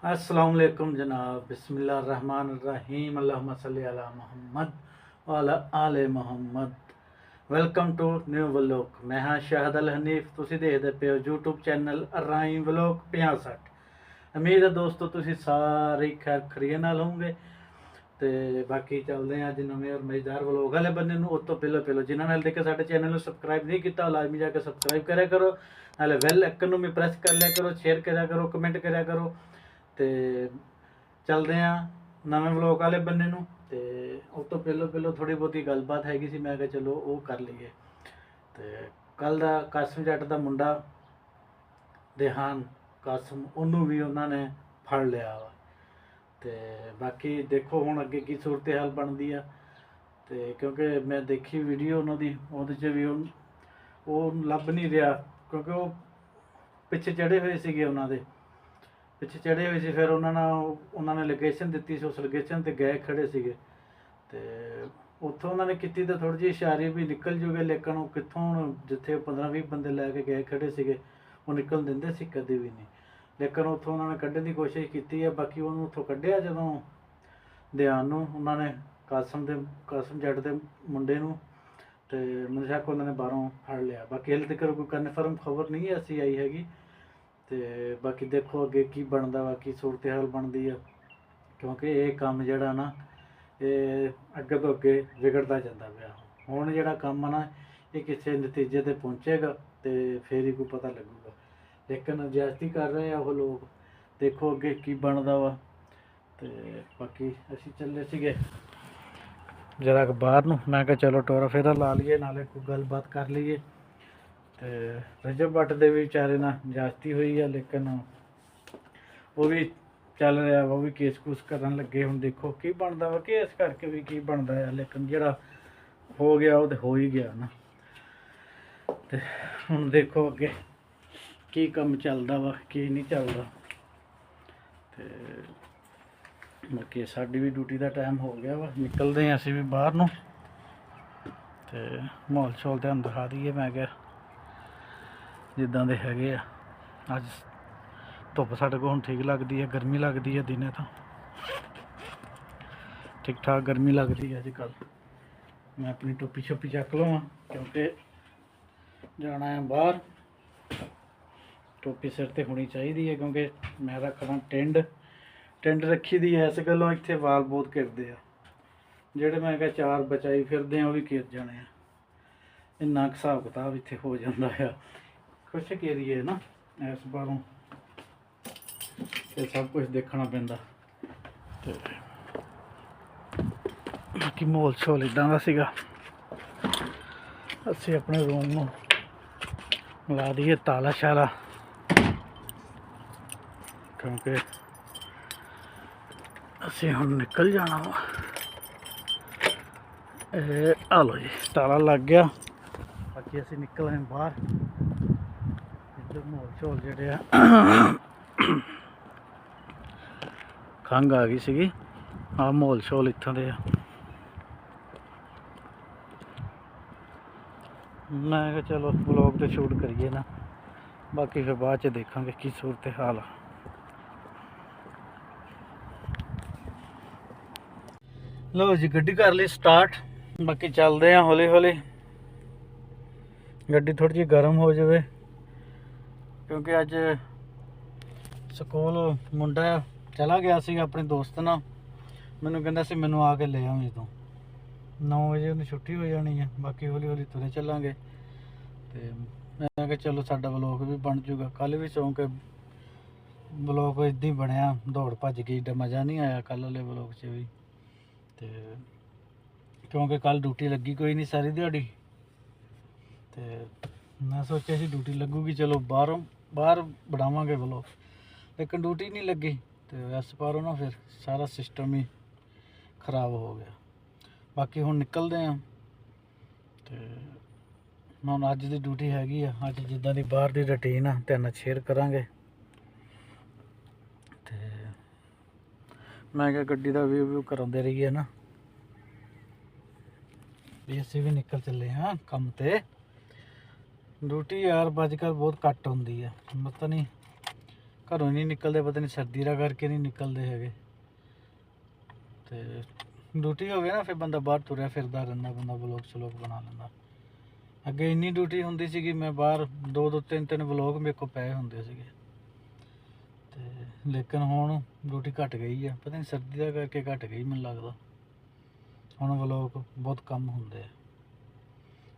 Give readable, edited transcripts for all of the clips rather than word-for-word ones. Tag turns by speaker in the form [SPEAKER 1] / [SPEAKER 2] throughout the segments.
[SPEAKER 1] अस्सलामुअलैकुम जनाब, बिस्मिल्लाहिर्रहमानिर्रहीम, अल्लाहुम्मा सल्ली अला मुहम्मद व अला आले Muhammad. Welcome to new vlog. ਮੈਂ ਹਾਂ ਸ਼ਾਹਦ ਅਲ ਹਨੀਫ। ਤੁਸੀਂ ਦੇਖਦੇ ਪਏ ਹੋ YouTube ਚੈਨਲ ਰਾਈਮ ਵਲੋਗ 5060। ਉਮੀਦ ਹੈ ਦੋਸਤੋ ਤੁਸੀਂ ਸਾਰੇ ਖੈਰ ਖਰੀਏ ਨਾਲ ਹੋਵੋਗੇ। ਤੇ ਬਾਕੀ ਚੱਲਦੇ ਹਾਂ ਅੱਜ ਨਵੇਂ ਔਰ ਮਜ਼ੇਦਾਰ ਵਲੋਗ ਵਾਲੇ ਬੰਨੇ ਨੂੰ। ਉਸ ਤੋਂ ਪਹਿਲਾਂ ਜਿਨ੍ਹਾਂ ਨਾਲ ਦੇਖੇ ਸਾਡੇ ਚੈਨਲ ਨੂੰ ਸਬਸਕ੍ਰਾਈਬ ਨਹੀਂ ਕੀਤਾ, ਲਾਜ਼ਮੀ ਜਾ ਕੇ ਸਬਸਕ੍ਰਾਈਬ ਕਰਿਆ ਕਰੋ। ਨਾਲੇ ਬੈਲ ਆਈਕਨ ਨੂੰ ਵੀ ਪ੍ਰੈਸ ਕਰ ਲਿਆ ਕਰੋ, ਸ਼ੇਅਰ ਕਰਿਆ ਕਰੋ, ਕਮੈਂਟ ਕਰਿਆ ਕਰੋ। ਤੇ ਚੱਲਦੇ ਹਾਂ ਨਵੇਂ ਵਲੋਗ ਵਾਲੇ ਬੰਨੇ ਨੂੰ। ਤੇ ਉਸ ਤੋਂ ਪਹਿਲਾਂ ਥੋੜੀ ਬਹੁਤੀ ਗੱਲਬਾਤ ਹੈਗੀ ਸੀ, ਮੈਂ ਕਿਹਾ ਚਲੋ ਉਹ ਕਰ ਲਈਏ। ਤੇ ਕੱਲ ਦਾ ਕਾਸਮ ਜੱਟ ਦਾ ਮੁੰਡਾ ਦੇਹਾਨ ਕਾਸਮ, ਉਹਨੂੰ ਵੀ ਉਹਨਾਂ ਨੇ ਫੜ ਲਿਆ ਵਾ। ਤੇ ਬਾਕੀ ਦੇਖੋ ਹੁਣ ਅੱਗੇ ਕੀ ਸੂਰਤ ਹਾਲ ਬਣਦੀ ਆ। ਤੇ ਕਿਉਂਕਿ ਮੈਂ ਦੇਖੀ ਵੀਡੀਓ ਉਹਨਾਂ ਦੀ, ਉਹਦੇ 'ਚ ਵੀ ਉਹ ਲੱਭ ਨਹੀਂ ਰਿਹਾ, ਕਿਉਂਕਿ ਉਹ ਪਿੱਛੇ ਚੜ੍ਹੇ ਹੋਏ ਸੀਗੇ, ਉਹਨਾਂ ਦੇ ਪਿੱਛੇ ਚੜ੍ਹੇ ਹੋਏ ਸੀ। ਫਿਰ ਉਹਨਾਂ ਨੇ ਲੋਕੇਸ਼ਨ ਦਿੱਤੀ ਸੀ, ਉਸ ਲੋਕੇਸ਼ਨ 'ਤੇ ਗਏ ਖੜੇ ਸੀਗੇ। ਤੇ ਉੱਥੋਂ ਉਹਨਾਂ ਨੇ ਕੀਤੀ ਤਾਂ ਥੋੜ੍ਹੀ ਜਿਹੀ ਇਸ਼ਾਰੇ ਵੀ ਨਿਕਲ ਜੂਗੇ, ਲੇਕਿਨ ਉਹ ਕਿੱਥੋਂ ਹੁਣ, ਜਿੱਥੇ 15-20 ਬੰਦੇ ਲੈ ਕੇ ਗਏ ਖੜੇ ਸੀਗੇ, ਉਹ ਨਿਕਲ ਦਿੰਦੇ ਸੀ? ਕਦੇ ਵੀ ਨਹੀਂ। ਲੇਕਿਨ ਉੱਥੋਂ ਉਹਨਾਂ ਨੇ ਕੱਢਣ ਦੀ ਕੋਸ਼ਿਸ਼ ਕੀਤੀ ਹੈ। ਬਾਕੀ ਉਹਨੂੰ ਉੱਥੋਂ ਕੱਢਿਆ ਜਦੋਂ ਧਿਆਨ ਨੂੰ, ਉਹਨਾਂ ਨੇ ਕਾਸਮ ਜੱਟ ਦੇ ਮੁੰਡੇ ਨੂੰ, ਤੇ ਮੈਨੂੰ ਸ਼ੱਕ ਉਹਨਾਂ ਨੇ ਬਾਹਰੋਂ ਫੜ ਲਿਆ। ਬਾਕੀ ਹਾਲੇ ਤੱਕ ਕੋਈ ਕਨਫਰਮ ਖਬਰ ਨਹੀਂ ਐਸੀ ਆਈ ਹੈਗੀ। ਤੇ ਬਾਕੀ ਦੇਖੋ ਅੱਗੇ ਕੀ ਬਣਦਾ ਵਾ, ਕੀ ਸੂਰਤ ਹਾਲ ਬਣਦੀ ਆ। ਕਿਉਂਕਿ ਇਹ ਕੰਮ ਜਿਹੜਾ ਨਾ, ਇਹ ਅੱਗੇ ਤੋਂ ਅੱਗੇ ਵਿਗੜਦਾ ਜਾਂਦਾ ਪਿਆ। ਹੁਣ ਜਿਹੜਾ ਕੰਮ ਆ ਨਾ, ਇਹ ਕਿਸੇ ਨਤੀਜੇ 'ਤੇ ਪਹੁੰਚੇਗਾ ਤੇ ਫਿਰ ਹੀ ਕੋਈ ਪਤਾ ਲੱਗੂਗਾ। ਲੇਕਿਨ ਜ਼ਿਆਦਤੀ ਕਰ ਰਹੇ ਆ ਉਹ ਲੋਕ। ਦੇਖੋ ਅੱਗੇ ਕੀ ਬਣਦਾ ਵਾ। ਤੇ ਬਾਕੀ ਅਸੀਂ ਚੱਲੇ ਸੀਗੇ ਜਰਾ ਕੁ ਬਾਹਰ ਨੂੰ। ਮੈਂ ਕਿਹਾ ਚਲੋ ਟੋਰਾ ਫੇਰਾ ਲਾ ਲਈਏ, ਨਾਲੇ ਕੋਈ ਗੱਲਬਾਤ ਕਰ ਲਈਏ। ਤੇ ਰਜਬ ਭੱਟ ਦੇ ਵੀ ਵਿਚਾਰੇ ਨਾਲ ਜ਼ਿਆਦਤੀ ਹੋਈ ਆ, ਲੇਕਿਨ ਉਹ ਵੀ ਚੱਲ ਰਿਹਾ ਵਾ, ਉਹ ਵੀ ਕੇਸ ਕੂਸ ਕਰਨ ਲੱਗੇ। ਹੁਣ ਦੇਖੋ ਕੀ ਬਣਦਾ ਵਾ, ਕੇਸ ਕਰਕੇ ਵੀ ਕੀ ਬਣਦਾ ਆ। ਲੇਕਿਨ ਜਿਹੜਾ ਹੋ ਗਿਆ ਉਹ ਤਾਂ ਹੋ ਹੀ ਗਿਆ ਨਾ। ਤੇ ਹੁਣ ਦੇਖੋ ਅੱਗੇ ਕੀ ਕੰਮ ਚੱਲਦਾ ਵਾ, ਕੀ ਨਹੀਂ ਚੱਲਦਾ। ਤੇ ਬਾਕੀ ਸਾਡੀ ਵੀ ਡਿਊਟੀ ਦਾ ਟਾਈਮ ਹੋ ਗਿਆ ਵਾ, ਨਿਕਲਦੇ ਹਾਂ ਅਸੀਂ ਵੀ ਬਾਹਰ ਨੂੰ। ਤੇ ਮਾਹੌਲ ਸ਼ੌਲ ਤੁਹਾਨੂੰ ਦਿਖਾ ਦਈਏ। ਮੈਂ ਕਿਹਾ ਜਿੱਦਾਂ ਦੇ ਹੈਗੇ ਆ, ਅੱਜ ਧੁੱਪ ਸਾਡੇ ਕੋਲ ਹੁਣ ਠੀਕ ਲੱਗਦੀ ਹੈ, ਗਰਮੀ ਲੱਗਦੀ ਹੈ ਦਿਨੇ ਤਾਂ ਠੀਕ ਠਾਕ ਗਰਮੀ ਲੱਗਦੀ ਹੈ ਅੱਜ ਕੱਲ੍ਹ। ਮੈਂ ਆਪਣੀ ਟੋਪੀ ਛੋਪੀ ਚੱਕ ਲਵਾਂ, ਕਿਉਂਕਿ ਜਾਣਾ ਹੈ ਬਾਹਰ। ਟੋਪੀ ਸਿਰ 'ਤੇ ਹੋਣੀ ਚਾਹੀਦੀ ਹੈ, ਕਿਉਂਕਿ ਮੈਂ ਰੱਖਦਾ ਟਿੰਡ ਰੱਖੀ ਦੀ ਹੈ। ਇਸ ਗੱਲੋਂ ਇੱਥੇ ਵਾਲ ਬਹੁਤ ਘਿਰਦੇ ਆ। ਜਿਹੜੇ ਮੈਂ ਕਿਹਾ ਚਾਰ ਬਚਾਈ ਫਿਰਦੇ ਆ, ਉਹ ਵੀ ਘਿਰ ਜਾਣੇ ਆ। ਇੰਨਾ ਕੁ ਹਿਸਾਬ ਕਿਤਾਬ ਇੱਥੇ ਹੋ ਜਾਂਦਾ ਆ। ਕੁਛ ਏਰੀਏ ਨਾ ਇਸ ਬਾਰੋਂ ਇਹ ਸਭ ਕੁਝ ਦੇਖਣਾ ਪੈਂਦਾ। ਤੇ ਬਾਕੀ ਮਾਹੌਲ ਸ਼ੋਲ ਇੱਦਾਂ ਦਾ ਸੀਗਾ। ਅਸੀਂ ਆਪਣੇ ਰੂਮ ਨੂੰ ਲਾ ਦਈਏ ਤਾਲਾ ਸ਼ਾਲਾ, ਕਿਉਂਕਿ ਅਸੀਂ ਹੁਣ ਨਿਕਲ ਜਾਣਾ ਵਾ। ਇਹ ਆ ਲਓ ਜੀ, ਤਾਲਾ ਲੱਗ ਗਿਆ। ਬਾਕੀ ਅਸੀਂ ਨਿਕਲ ਆਏ ਬਾਹਰ। ਇੱਧਰ ਮਾਹੌਲ ਸ਼ੋਲ ਜਿਹੜੇ ਆ, ਖੰਘ ਆ ਗਈ ਸੀਗੀ। ਆਹ ਮਾਹੌਲ ਸ਼ੋਲ ਇੱਥੋਂ ਦੇ ਆ। ਮੈਂ ਕਿਹਾ ਚਲੋ ਵਲੋਗ ਤੇ ਸ਼ੂਟ ਕਰੀਏ ਨਾ, ਬਾਕੀ ਫਿਰ ਬਾਅਦ 'ਚ ਦੇਖਾਂਗੇ ਕੀ ਸੂਰਤ ਹਾਲ ਆ। ਲਓ ਜੀ, ਗੱਡੀ ਕਰ ਲਈ ਸਟਾਰਟ। ਬਾਕੀ ਚੱਲਦੇ ਆ ਹੌਲੀ ਹੌਲੀ। ਗੱਡੀ ਥੋੜ੍ਹੀ ਜਿਹੀ ਗਰਮ ਹੋ ਜਾਵੇ, ਕਿਉਂਕਿ ਅੱਜ ਸਕੂਲ ਮੁੰਡਾ ਚਲਾ ਗਿਆ ਸੀਗਾ ਆਪਣੇ ਦੋਸਤ ਨਾਲ। ਮੈਨੂੰ ਕਹਿੰਦਾ ਸੀ ਮੈਨੂੰ ਆ ਕੇ ਲੈ ਆਵੀਂ ਤੂੰ। 9 ਵਜੇ ਉਹਨੂੰ ਛੁੱਟੀ ਹੋ ਜਾਣੀ ਹੈ। ਬਾਕੀ ਹੌਲੀ ਹੌਲੀ ਤੁਰੇ ਚੱਲਾਂਗੇ। ਤੇ ਮੈਂ ਕਿਹਾ ਚਲੋ ਸਾਡਾ ਵਲੋਗ ਵੀ ਬਣ ਜੂਗਾ। ਕੱਲ੍ਹ ਵੀ ਚੌਂਕ ਵਲੋਗ ਇੱਦਾਂ ਹੀ ਬਣਿਆ, ਦੌੜ ਭੱਜ ਗਈ, ਏਡਾ ਮਜ਼ਾ ਨਹੀਂ ਆਇਆ ਕੱਲ੍ਹ ਵਾਲੇ ਵਲੋਗ 'ਚ ਵੀ। ਤੇ ਕਿਉਂਕਿ ਕੱਲ੍ਹ ਡਿਊਟੀ ਲੱਗੀ ਕੋਈ ਨਹੀਂ ਸਾਰੀ ਦਿਹਾੜੀ। ਤੇ ਮੈਂ ਸੋਚਿਆ ਸੀ ਡਿਊਟੀ ਲੱਗੂਗੀ, ਚਲੋ ਬਾਹਰ ਬਣਾਵਾਂਗੇ ਵਲੋਗ, ਲੇਕਿਨ ਡਿਊਟੀ ਨਹੀਂ ਲੱਗੀ। ਤੇ ਇਸ ਪਾਰੋਂ ਨਾ ਫਿਰ ਸਾਰਾ ਸਿਸਟਮ ਹੀ ਖਰਾਬ ਹੋ ਗਿਆ। ਬਾਕੀ ਹੁਣ ਨਿਕਲਦੇ ਹਾਂ। ਤੇ ਹੁਣ ਅੱਜ ਦੀ ਡਿਊਟੀ ਹੈਗੀ ਆ, ਅੱਜ ਜਿੱਦਾਂ ਦੀ ਬਾਹਰ ਦੀ ਰੂਟੀਨ ਆ ਤੁਹਾਡੇ ਨਾਲ ਸ਼ੇਅਰ ਕਰਾਂਗੇ। ਤੇ ਮੈਂ ਕਿਹਾ ਗੱਡੀ ਦਾ ਵਿਊ ਕਰਾਉਂਦੇ ਰਹੀਏ ਨਾ, ਵੀ ਅਸੀਂ ਵੀ ਨਿਕਲ ਚੱਲੇ ਹਾਂ ਕੰਮ ਤੇ। ਡਿਊਟੀ ਯਾਰ ਅੱਜ ਕੱਲ੍ਹ ਬਹੁਤ ਘੱਟ ਹੁੰਦੀ ਆ, ਪਤਾ ਨਹੀਂ ਘਰੋਂ ਨਹੀਂ ਨਿਕਲਦੇ, ਪਤਾ ਨਹੀਂ ਸਰਦੀ ਦਾ ਕਰਕੇ ਨਹੀਂ ਨਿਕਲਦੇ ਹੈਗੇ। ਤੇ ਡਿਊਟੀ ਹੋਵੇ ਨਾ ਫਿਰ ਬੰਦਾ ਬਾਹਰ ਤੁਰਿਆ ਫਿਰਦਾ ਰਹਿੰਦਾ, ਬੰਦਾ ਵਲੋਗ ਸਲੋਗ ਬਣਾ ਲੈਂਦਾ। ਅੱਗੇ ਇੰਨੀ ਡਿਊਟੀ ਹੁੰਦੀ ਸੀਗੀ, ਮੈਂ ਬਾਹਰ 2-3 ਵਲੋਗ ਮੇਰੇ ਕੋਲ ਪਏ ਹੁੰਦੇ ਸੀਗੇ। ਤੇ ਲੇਕਿਨ ਹੁਣ ਡਿਊਟੀ ਘਟ ਗਈ ਆ, ਪਤਾ ਨਹੀਂ ਸਰਦੀ ਦਾ ਕਰਕੇ ਘਟ ਗਈ ਮੈਨੂੰ ਲੱਗਦਾ। ਹੁਣ ਵਲੋਗ ਬਹੁਤ ਕਮ ਹੁੰਦੇ ਆ।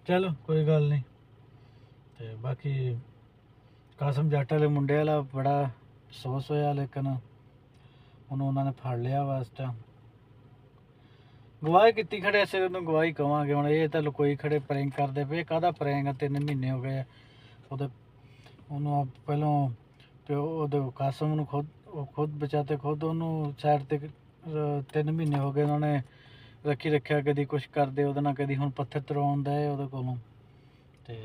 [SPEAKER 1] ਚਲੋ ਕੋਈ ਗੱਲ ਨਹੀਂ। ਤੇ ਬਾਕੀ ਕਾਸਮ ਜੱਟ ਵਾਲੇ ਮੁੰਡੇ ਵਾਲਾ ਬੜਾ ਅਫਸੋਸ ਹੋਇਆ, ਲੇਕਿਨ ਉਹਨੂੰ ਉਹਨਾਂ ਨੇ ਫੜ ਲਿਆ ਵਾ ਇਸ ਟਾਈਮ। ਗਵਾਹੀ ਕੀਤੀ ਖੜੇ, ਅਸੀਂ ਉਹਨੂੰ ਗਵਾਹੀ ਕਵਾਂਗੇ। ਹੁਣ ਇਹ ਤਾਂ ਲੁਕੋਈ ਖੜੇ, ਪ੍ਰੈਂਕ ਕਰਦੇ ਪਏ। ਕਾਹਦਾ ਪ੍ਰੈਂਕ ਆ? 3 ਮਹੀਨੇ ਹੋ ਗਏ ਉਹਨੂੰ ਪਹਿਲਾਂ ਪਿਓ ਉਹਦੇ ਕਾਸਮ ਨੂੰ ਖੁਦ ਬਚਾਤੇ ਖੁਦ ਉਹਨੂੰ ਸਾਈਡ ਤੇ 3 ਮਹੀਨੇ ਹੋ ਗਏ ਉਹਨਾਂ ਨੇ ਰੱਖਿਆ। ਕਦੀ ਕੁਛ ਕਰਦੇ ਉਹਦੇ ਨਾਲ, ਕਦੀ ਹੁਣ ਪੱਥਰ ਤਰਵਾਉਣ ਦਾ ਉਹਦੇ ਕੋਲੋਂ। ਤੇ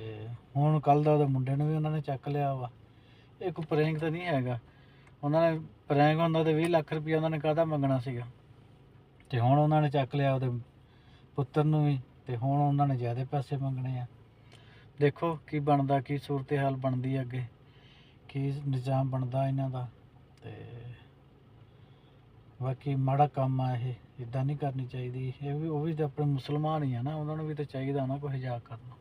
[SPEAKER 1] ਹੁਣ ਕੱਲ ਦਾ ਉਹਦੇ ਮੁੰਡੇ ਨੂੰ ਵੀ ਉਹਨਾਂ ਨੇ ਚੱਕ ਲਿਆ ਵਾ। ਇਹ ਕੋਈ ਪ੍ਰੈਂਕ ਤਾਂ ਨਹੀਂ ਹੈਗਾ। ਉਹਨਾਂ ਨੇ ਪ੍ਰੈਂਕ ਹੁੰਦਾ ਤੇ 20 ਲੱਖ ਰੁਪਇਆ ਉਹਨਾਂ ਨੇ ਕਾਹਦਾ ਮੰਗਣਾ ਸੀਗਾ। ਤੇ ਹੁਣ ਉਹਨਾਂ ਨੇ ਚੱਕ ਲਿਆ ਉਹਦੇ ਪੁੱਤਰ ਨੂੰ ਵੀ, ਤੇ ਹੁਣ ਉਹਨਾਂ ਨੇ ਜ਼ਿਆਦਾ ਪੈਸੇ ਮੰਗਣੇ ਆ। ਦੇਖੋ ਕੀ ਬਣਦਾ, ਕੀ ਸੂਰਤ ਹਾਲ ਬਣਦੀ ਅੱਗੇ, ਕੀ ਨਿਜ਼ਾਮ ਬਣਦਾ ਇਹਨਾਂ ਦਾ। ਤੇ ਬਾਕੀ ਮਾੜਾ ਕੰਮ ਆ ਇਹ, ਇੱਦਾਂ ਨਹੀਂ ਕਰਨੀ ਚਾਹੀਦੀ। ਇਹ ਵੀ ਉਹ ਵੀ ਤਾਂ ਆਪਣੇ ਮੁਸਲਮਾਨ ਹੀ ਆ ਨਾ, ਉਹਨਾਂ ਨੂੰ ਵੀ ਤਾਂ ਚਾਹੀਦਾ ਨਾ ਕੋਈ ਹਿਜਾਬ ਕਰਨਾ।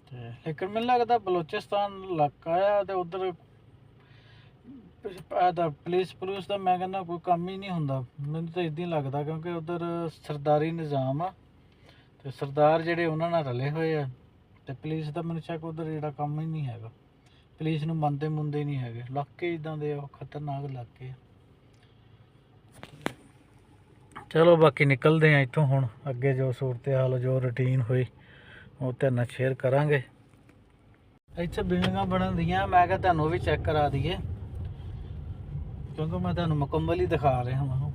[SPEAKER 1] ਤੇ ਲੇਕਿਨ ਮੈਨੂੰ ਲੱਗਦਾ ਬਲੋਚਿਸਤਾਨ ਇਲਾਕਾ ਆ ਤੇ ਉੱਧਰ ਪੁਲਿਸ ਦਾ ਮੈਂ ਕਹਿੰਦਾ ਕੋਈ ਕੰਮ ਹੀ ਨਹੀਂ ਹੁੰਦਾ। ਮੈਨੂੰ ਤਾਂ ਇੱਦਾਂ ਹੀ ਲੱਗਦਾ, ਕਿਉਂਕਿ ਉੱਧਰ ਸਰਦਾਰੀ ਨਿਜ਼ਾਮ ਆ ਤੇ ਸਰਦਾਰ ਜਿਹੜੇ ਉਹਨਾਂ ਨਾਲ ਰਲੇ ਹੋਏ ਆ। ਤੇ ਪੁਲਿਸ ਦਾ ਮੈਨੂੰ ਸ਼ੱਕ ਉੱਧਰ ਜਿਹੜਾ ਕੰਮ ਹੀ ਨਹੀਂ ਹੈਗਾ। ਪੁਲਿਸ ਨੂੰ ਮੰਨਦੇ ਨਹੀਂ ਹੈਗੇ। ਇਲਾਕੇ ਇੱਦਾਂ ਦੇ ਉਹ ਖਤਰਨਾਕ ਇਲਾਕੇ ਆ। ਚਲੋ ਬਾਕੀ ਨਿਕਲਦੇ ਆ ਇੱਥੋਂ। ਹੁਣ ਅੱਗੇ ਜੋ ਸੂਰਤ ਹਾਲ, ਜੋ ਰੂਟੀਨ ਹੋਈ ਉਹ ਤੁਹਾਡੇ ਨਾਲ ਸ਼ੇਅਰ ਕਰਾਂਗੇ। ਇੱਥੇ ਬਿਲਡਿੰਗਾਂ ਬਣਨ ਦੀਆਂ, ਮੈਂ ਕਿਹਾ ਤੁਹਾਨੂੰ ਵੀ ਚੈੱਕ ਕਰਾ ਦਈਏ, ਕਿਉਂਕਿ ਮੈਂ ਤੁਹਾਨੂੰ ਮੁਕੰਮਲ ਹੀ ਦਿਖਾ ਰਿਹਾ ਹਾਂ।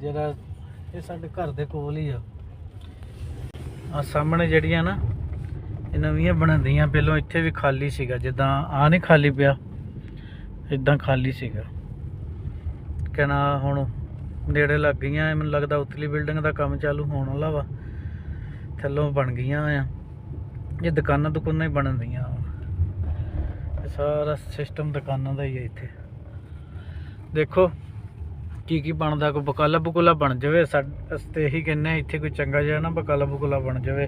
[SPEAKER 1] ਜਿਹੜਾ ਇਹ ਸਾਡੇ ਘਰ ਦੇ ਕੋਲ ਹੀ ਆ ਸਾਹਮਣੇ ਜਿਹੜੀਆਂ ਨਾ ਇਹ ਨਵੀਆਂ ਬਣਨ ਦੀਆਂ। ਪਹਿਲਾਂ ਇੱਥੇ ਵੀ ਖਾਲੀ ਸੀਗਾ, ਜਿੱਦਾਂ ਆ ਨਹੀਂ ਖਾਲੀ ਪਿਆ, ਇੱਦਾਂ ਖਾਲੀ ਸੀਗਾ। ਕਹਿਣਾ ਹੁਣ ਨੇੜੇ ਲੱਗ ਗਈਆਂ, ਮੈਨੂੰ ਲੱਗਦਾ ਉਤਲੀ ਬਿਲਡਿੰਗ ਦਾ ਕੰਮ ਚਾਲੂ ਹੋਣ ਵਾਲਾ ਵਾ। ਥੱਲੋਂ ਬਣ ਗਈਆਂ ਆ, ਇਹ ਦੁਕਾਨਾਂ ਹੀ ਬਣਨ ਦੀਆਂ। ਸਾਰਾ ਸਿਸਟਮ ਦੁਕਾਨਾਂ ਦਾ ਹੀ ਹੈ ਇੱਥੇ। ਦੇਖੋ ਕੀ ਬਣਦਾ। ਕੋਈ ਬਕਾਲਾ ਬਣ ਜਾਵੇ ਸਾਡੇ ਅਸਤੇ, ਇਹੀ ਕਹਿੰਦੇ ਇੱਥੇ ਕੋਈ ਚੰਗਾ ਜਿਹਾ ਨਾ ਬਕਾਲਾ ਬਣ ਜਾਵੇ,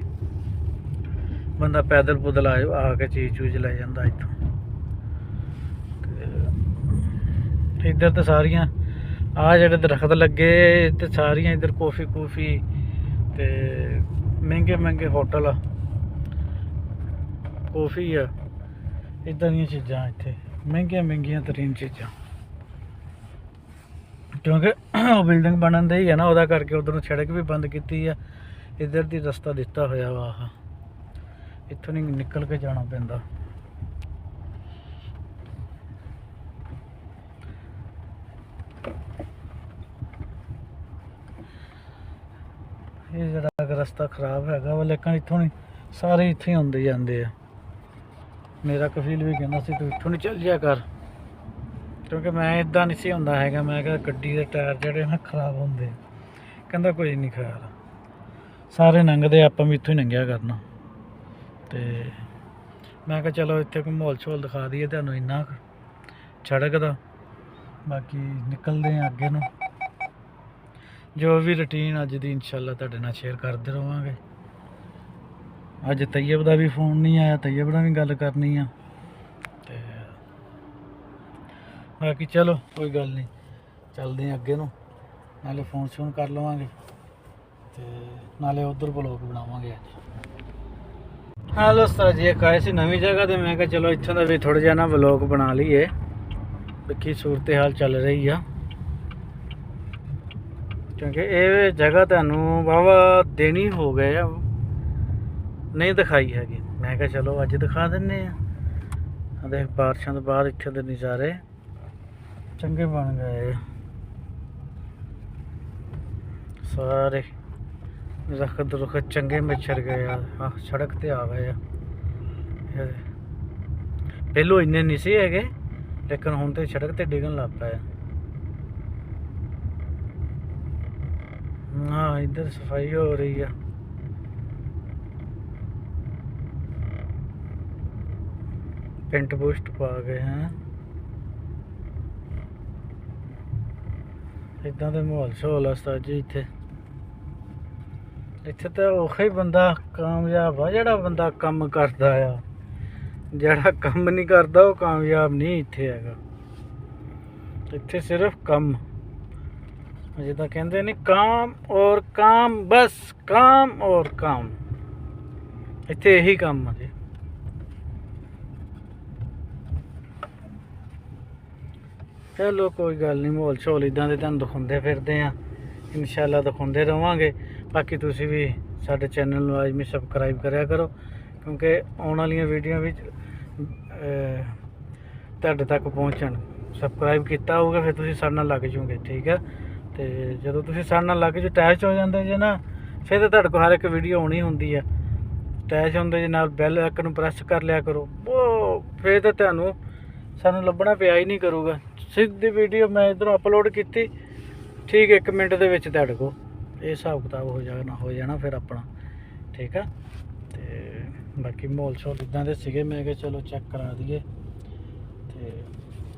[SPEAKER 1] ਬੰਦਾ ਪੈਦਲ ਪੁਦਲ ਆ ਕੇ ਚੀਜ਼ ਲੈ ਜਾਂਦਾ ਇੱਥੋਂ। ਤੇ ਇੱਧਰ ਤਾਂ ਸਾਰੀਆਂ ਆਹ ਜਿਹੜੇ ਦਰਖਤ ਲੱਗੇ ਤੇ ਸਾਰੀਆਂ ਇੱਧਰ ਕੌਫੀ ਤੇ ਮਹਿੰਗੇ ਹੋਟਲ ਆ, ਕੌਫੀ ਆ, ਇੱਦਾਂ ਦੀਆਂ ਚੀਜ਼ਾਂ ਇੱਥੇ ਮਹਿੰਗੀਆਂ ਤਰੀਨ ਚੀਜ਼ਾਂ। ਕਿਉਂਕਿ ਉਹ ਬਿਲਡਿੰਗ ਬਣਨ ਦੇ ਹੀ ਹੈ ਨਾ, ਉਹਦਾ ਕਰਕੇ ਉਧਰੋਂ ਸੜਕ ਵੀ ਬੰਦ ਕੀਤੀ ਆ। ਇੱਧਰ ਦੀ ਰਸਤਾ ਦਿੱਤਾ ਹੋਇਆ ਵਾ, ਆਹ ਇੱਥੋਂ ਨਹੀਂ ਨਿਕਲ ਕੇ ਜਾਣਾ ਪੈਂਦਾ। ਇਹ ਜਿਹੜਾ ਰਸਤਾ ਖਰਾਬ ਹੈਗਾ ਵਾ, ਲੇਕਿਨ ਇੱਥੋਂ ਨਹੀਂ, ਸਾਰੇ ਇੱਥੇ ਹੀ ਆਉਂਦੇ ਜਾਂਦੇ ਆ। ਮੇਰਾ ਕਫੀਲ ਵੀ ਕਹਿੰਦਾ ਸੀ ਤੂੰ ਇੱਥੋਂ ਨਹੀਂ ਚੱਲ ਜਿਆ ਕਰ, ਕਿਉਂਕਿ ਮੈਂ ਇੱਦਾਂ ਨਹੀਂ ਸੀ ਹੁੰਦਾ ਹੈਗਾ। ਮੈਂ ਕਿਹਾ ਗੱਡੀ ਦੇ ਟਾਇਰ ਜਿਹੜੇ ਨਾ ਖਰਾਬ ਹੁੰਦੇ। ਕਹਿੰਦਾ ਕੋਈ ਨਹੀਂ ਖਿਆਲ, ਸਾਰੇ ਲੰਘਦੇ, ਆਪਾਂ ਵੀ ਇੱਥੋਂ ਹੀ ਲੰਘਿਆ ਕਰਨਾ। ਤੇ ਮੈਂ ਕਿਹਾ ਚਲੋ ਇੱਥੇ ਕੋਈ ਮਾਹੌਲ ਸ਼ੋਲ ਦਿਖਾ ਦਈਏ ਤੁਹਾਨੂੰ ਇੰਨਾ ਸੜਕ ਦਾ। ਬਾਕੀ ਨਿਕਲਦੇ ਹਾਂ ਅੱਗੇ ਨੂੰ, ਜੋ ਵੀ ਰੂਟੀਨ ਅੱਜ ਦੀ ਇਨਸ਼ਾਅੱਲਾ ਤੁਹਾਡੇ ਨਾਲ ਸ਼ੇਅਰ ਕਰਦੇ ਰਹਾਂਗੇ। ਅੱਜ ਤੈयब ਦਾ ਵੀ ਫੋਨ ਨਹੀਂ ਆਇਆ, ਤैयब ਨਾਲ ਵੀ ਗੱਲ ਕਰਨੀ ਆ। ਤੇ ਬਾਕੀ ਚਲੋ ਕੋਈ ਗੱਲ ਨਹੀਂ, ਚੱਲਦੇ ਹਾਂ ਅੱਗੇ ਨੂੰ, ਨਾਲੇ ਫੋਨ ਕਰ ਲਵਾਂਗੇ ਤੇ ਨਾਲੇ ਉਧਰ ਵਲੋਗ ਬਣਾਵਾਂਗੇ ਅੱਜ। ਹੈਲੋ ਸਰ ਜੀ, ਇੱਕ ਆਏ ਸੀ ਨਵੀਂ ਜਗ੍ਹਾ ਤੇ ਮੈਂ ਕਿਹਾ ਚਲੋ ਇੱਥੋਂ ਦਾ ਵੀ ਥੋੜ੍ਹਾ ਜਿਹਾ ਨਾ ਵਲੋਗ ਬਣਾ ਲਈਏ, ਕੀ ਸੂਰਤ ਹਾਲ ਚੱਲ ਰਹੀ ਆ। ਕਿਉਂਕਿ ਇਹ ਜਗ੍ਹਾ ਤੁਹਾਨੂੰ ਵਾਹਵਾ ਦੇਣੀ ਹੋ ਗਏ ਆ, ਨਹੀਂ ਦਿਖਾਈ ਹੈਗੀ। ਮੈਂ ਕਿਹਾ ਚਲੋ ਅੱਜ ਦਿਖਾ ਦਿੰਦੇ ਆ। ਦੇਖ ਬਾਰਿਸ਼ਾਂ ਤੋਂ ਬਾਅਦ ਇੱਥੇ ਦੇ ਨਜ਼ਾਰੇ ਚੰਗੇ ਬਣ ਗਏ, ਸਾਰੇ ਦਰਖਤ ਚੰਗੇ ਮਿਛੜ ਗਏ ਆ, ਸੜਕ ਤੇ ਆ ਗਏ ਆ। ਪਹਿਲੋਂ ਇੰਨੇ ਨਹੀਂ ਸੀ ਹੈਗੇ, ਲੇਕਿਨ ਹੁਣ ਤੇ ਸੜਕ ਤੇ ਡਿੱਗਣ ਲੱਗ ਪਏ। ਹਾਂ ਇੱਧਰ ਸਫਾਈ ਹੋ ਰਹੀ ਆ। पेंट पोस्ट पा गए हैं। ਇਦਾਂ ਦੇ ਮਾਹੌਲ ਸ਼ੋਲ ਆ ਉਸਤਾਦ ਜੀ ਇੱਥੇ। ਇੱਥੇ ਤਾਂ ਉਹੀ ਬੰਦਾ ਕਾਮਯਾਬ ਆ ਜਿਹੜਾ ਬੰਦਾ ਕੰਮ ਕਰਦਾ ਆ। ਜਿਹੜਾ ਕੰਮ ਨਹੀਂ ਕਰਦਾ ਉਹ ਕਾਮਯਾਬ ਨਹੀਂ ਇੱਥੇ ਹੈਗਾ। ਇੱਥੇ ਸਿਰਫ ਕੰਮ, ਜਿੱਦਾਂ ਕਹਿੰਦੇ ਨੇ ਕਾਮ ਔਰ ਕਾਮ, ਬਸ ਕਾਮ ਔਰ ਕਾਮ। ਇੱਥੇ ਇਹੀ ਕੰਮ ਆ ਜੀ। ਚਲੋ ਕੋਈ ਗੱਲ ਨਹੀਂ, ਮਾਹੌਲ ਸ਼ੋਲ ਇੱਦਾਂ ਦੇ ਤੁਹਾਨੂੰ ਦਿਖਾਉਂਦੇ ਫਿਰਦੇ ਆ, ਇਨਸ਼ਾਅੱਲਾ ਦਿਖਾਉਂਦੇ ਰਵਾਂਗੇ। ਬਾਕੀ ਤੁਸੀਂ ਵੀ ਸਾਡੇ ਚੈਨਲ ਨੂੰ ਲਾਜ਼ਮੀ ਸਬਸਕ੍ਰਾਈਬ ਕਰਿਆ ਕਰੋ, ਕਿਉਂਕਿ ਆਉਣ ਵਾਲੀਆਂ ਵੀਡੀਓ ਵਿੱਚ ਤੁਹਾਡੇ ਤੱਕ ਪਹੁੰਚਣ। ਸਬਸਕ੍ਰਾਈਬ ਕੀਤਾ ਹੋਊਗਾ ਫਿਰ ਤੁਸੀਂ ਸਾਡੇ ਨਾਲ ਲੱਗ ਜਾਓਗੇ, ਠੀਕ ਹੈ। ਤੇ ਜਦੋਂ ਤੁਸੀਂ ਸਾਡੇ ਨਾਲ ਲੱਗ ਜਾਓ, ਅਟੈਚ ਹੋ ਜਾਂਦੇ ਜੇ ਨਾ, ਫਿਰ ਤਾਂ ਤੁਹਾਡੇ ਕੋਲ ਹਰ ਇੱਕ ਵੀਡੀਓ ਆਉਣੀ ਹੁੰਦੀ ਆ। ਅਟੈਚ ਹੁੰਦੇ ਜੇ ਨਾਲ ਬੈਲ ਆਈਕਨ ਨੂੰ ਪ੍ਰੈਸ ਕਰ ਲਿਆ ਕਰੋ, ਉਹ ਫਿਰ ਤਾਂ ਤੁਹਾਨੂੰ ਸਾਨੂੰ ਲੱਭਣਾ ਪਿਆ ਹੀ ਨਹੀਂ ਕਰੂਗਾ। ਸਿੱਧੀ ਵੀਡੀਓ ਮੈਂ ਇੱਧਰੋਂ ਅਪਲੋਡ ਕੀਤੀ, ਠੀਕ 1 ਮਿੰਟ ਦੇ ਵਿੱਚ ਤੁਹਾਡੇ ਕੋਲ ਇਹ ਹਿਸਾਬ ਕਿਤਾਬ ਹੋ ਜਾਣਾ ਫਿਰ ਆਪਣਾ, ਠੀਕ ਆ। ਤੇ ਬਾਕੀ ਮਾਹੌਲ ਸ਼ੋਲ ਇੱਦਾਂ ਦੇ ਸੀਗੇ, ਮੈਂ ਕਿਹਾ ਚਲੋ ਚੈੱਕ ਕਰਾ ਦਈਏ। ਤੇ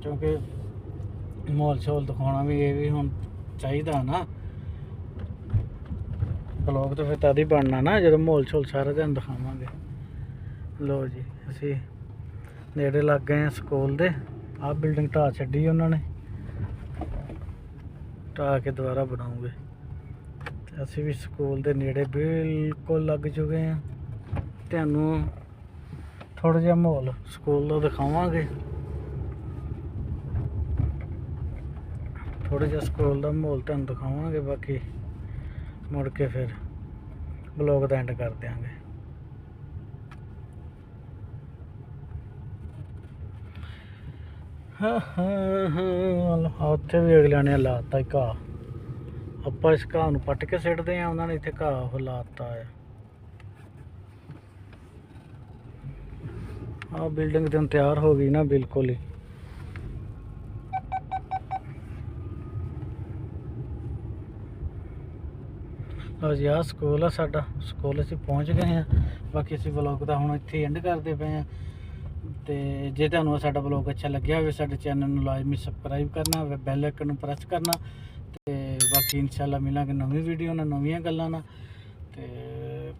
[SPEAKER 1] ਕਿਉਂਕਿ ਮਾਹੌਲ ਸ਼ੋਲ ਦਿਖਾਉਣਾ ਵੀ ਇਹ ਵੀ ਹੁਣ ਚਾਹੀਦਾ ਨਾ, ਬਲੌਗ ਤਾਂ ਫਿਰ ਤਦ ਹੀ ਬਣਨਾ ਨਾ ਜਦੋਂ ਮਾਹੌਲ ਸ਼ੋਲ ਸਾਰਾ ਦਿਨ ਦਿਖਾਵਾਂਗੇ। ਲੋ ਜੀ ਅਸੀਂ ਨੇੜੇ ਲੱਗ ਗਏ ਹਾਂ ਸਕੂਲ ਦੇ। ਆਹ ਬਿਲਡਿੰਗ ਢਾਹ ਛੱਡੀ ਉਹਨਾਂ ਨੇ, ਢਾਹ ਕੇ ਦੁਬਾਰਾ ਬਣਾਉਂਗੇ। ਤੇ ਅਸੀਂ ਵੀ ਸਕੂਲ ਦੇ ਨੇੜੇ ਬਿਲਕੁਲ ਲੱਗ ਚੁੱਕੇ ਹਾਂ। ਤੁਹਾਨੂੰ ਥੋੜ੍ਹਾ ਜਿਹਾ ਮਾਹੌਲ ਸਕੂਲ ਦਾ ਦਿਖਾਵਾਂਗੇ, ਥੋੜ੍ਹਾ ਜਿਹਾ ਸਕੂਲ ਦਾ ਮਾਹੌਲ ਤੁਹਾਨੂੰ ਦਿਖਾਵਾਂਗੇ। ਬਾਕੀ ਮੁੜ ਕੇ ਫਿਰ ਬਲੌਗ ਦਾ ਐਂਡ ਕਰ ਦਿਆਂਗੇ। ਉੱਥੇ ਵੀ ਅਗਲਿਆਂ ਨੇ ਲਾਤਾ ਘਾਹ, ਆਪਾਂ ਇਸ ਘਾਹ ਨੂੰ ਪੱਟ ਕੇ ਸਿੱਟਦੇ ਆ, ਉਹਨਾਂ ਨੇ ਇੱਥੇ ਘਾਹ ਲਾਤਾ ਆ। ਆਹ ਬਿਲਡਿੰਗ ਤਾਂ ਤਿਆਰ ਹੋ ਗਈ ਨਾ ਬਿਲਕੁਲ ਹੀ। ਲਓ ਜੀ ਆਹ ਸਕੂਲ ਆ ਸਾਡਾ, ਸਕੂਲ ਅਸੀਂ ਪਹੁੰਚ ਗਏ ਹਾਂ। ਬਾਕੀ ਅਸੀਂ ਵਲੌਗ ਦਾ ਹੁਣ ਇੱਥੇ ਐਂਡ ਕਰਦੇ ਪਏ ਹਾਂ। ਤੇ ਜੇ ਤੁਹਾਨੂੰ ਸਾਡਾ ਵਲੌਗ ਅੱਛਾ ਲੱਗਿਆ ਹੋਵੇ, ਸਾਡੇ ਚੈਨਲ ਨੂੰ ਲਾਜ਼ਮੀ ਸਬਸਕ੍ਰਾਈਬ ਕਰਨਾ, ਬੈਲ ਆਈਕਨ ਨੂੰ ਪ੍ਰੈਸ ਕਰਨਾ। ਤੇ ਬਾਕੀ ਇਨਸ਼ਾਅੱਲਾ ਮਿਲਾਂਗੇ ਨਵੀਂ ਵੀਡੀਓ ਨਾਲ, ਨਵੀਆਂ ਗੱਲਾਂ ਨਾਲ। ਤੇ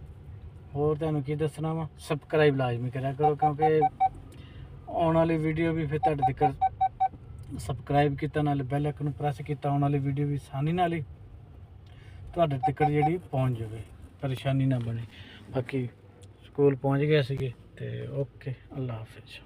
[SPEAKER 1] ਹੋਰ ਤੁਹਾਨੂੰ ਕੀ ਦੱਸਣਾ ਵਾ, ਸਬਸਕ੍ਰਾਈਬ ਲਾਜ਼ਮੀ ਕਰਿਆ ਕਰੋ, ਕਿਉਂਕਿ ਆਉਣ ਵਾਲੀ ਵੀਡੀਓ ਵੀ ਫਿਰ ਤੁਹਾਡੇ ਤੱਕ ਸਬਸਕ੍ਰਾਈਬ ਕੀਤਾ ਨਾਲ ਬੈਲ ਆਈਕਨ ਨੂੰ ਪ੍ਰੈਸ ਕੀਤਾ, ਆਉਣ ਵਾਲੀ ਵੀਡੀਓ ਵੀ ਆਸਾਨੀ ਨਾਲ ਹੀ ਤੁਹਾਡੇ ਤੱਕ ਜਿਹੜੀ ਪਹੁੰਚ ਜਾਵੇ, ਪਰੇਸ਼ਾਨੀ ਨਾ ਬਣੇ। ਬਾਕੀ ਸਕੂਲ ਪਹੁੰਚ ਗਏ ਸੀਗੇ ਤੇ ਓਕੇ, ਅੱਲਾ ਹਾਫਿਜ਼।